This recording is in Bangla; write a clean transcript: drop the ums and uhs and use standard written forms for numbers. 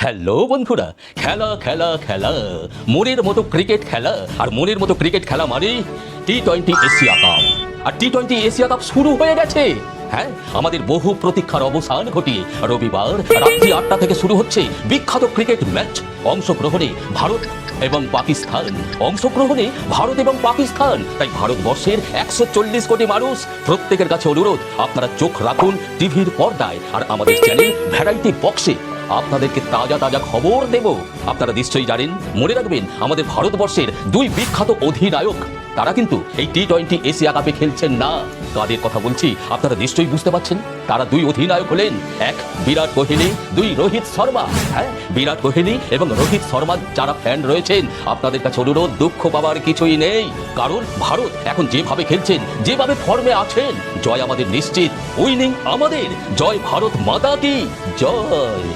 হ্যালো বন্ধুরা, খেলা খেলা খেলা, মনের মতো ক্রিকেট খেলা। আর মনের মতো ক্রিকেট খেলা মানে টি-20 এশিয়া কাপ। আর টি-20 এশিয়া কাপ শুরু হয়ে গেছে। হ্যাঁ, আমাদের বহু প্রতীক্ষার অবসান ঘটিয়ে রবিবার রাত্রি 8টা থেকে শুরু হচ্ছে বিখ্যাত ক্রিকেট ম্যাচ। অংশগ্রহণে ভারত এবং পাকিস্তান। তাই ভারতবর্ষের 140 কোটি মানুষ প্রত্যেকের কাছে অনুরোধ, আপনারা চোখ রাখুন টিভির পর্দায় আর আমাদের চ্যানেল ভ্যারাইটি বক্সে। আপনাদেরকে তাজা তাজা খবর দেব। আপনারা নিশ্চয়ই জানেন, মনে রাখবেন, আমাদের ভারতবর্ষের দুই বিখ্যাত অধিনায়ক তারা কিন্তু এই টি-20 এশিয়া কাপে খেলছেন না। কাদের কথা বলছি আপনারা নিশ্চয়ই বুঝতে পারছেন। তারা দুই অধিনায়ক হলেন, এক বিরাট কোহলি, দুই রোহিত শর্মা। হ্যাঁ, বিরাট কোহলি এবং রোহিত শর্মার যারা ফ্যান রয়েছেন, আপনাদের কাছে অনুরোধ, দুঃখ পাওয়ার কিছুই নেই। কারণ ভারত এখন যেভাবে খেলছেন, যেভাবে ফর্মে আছেন, জয় আমাদের নিশ্চিত। উইনিং আমাদের। জয় ভারত মাতা কি জয়।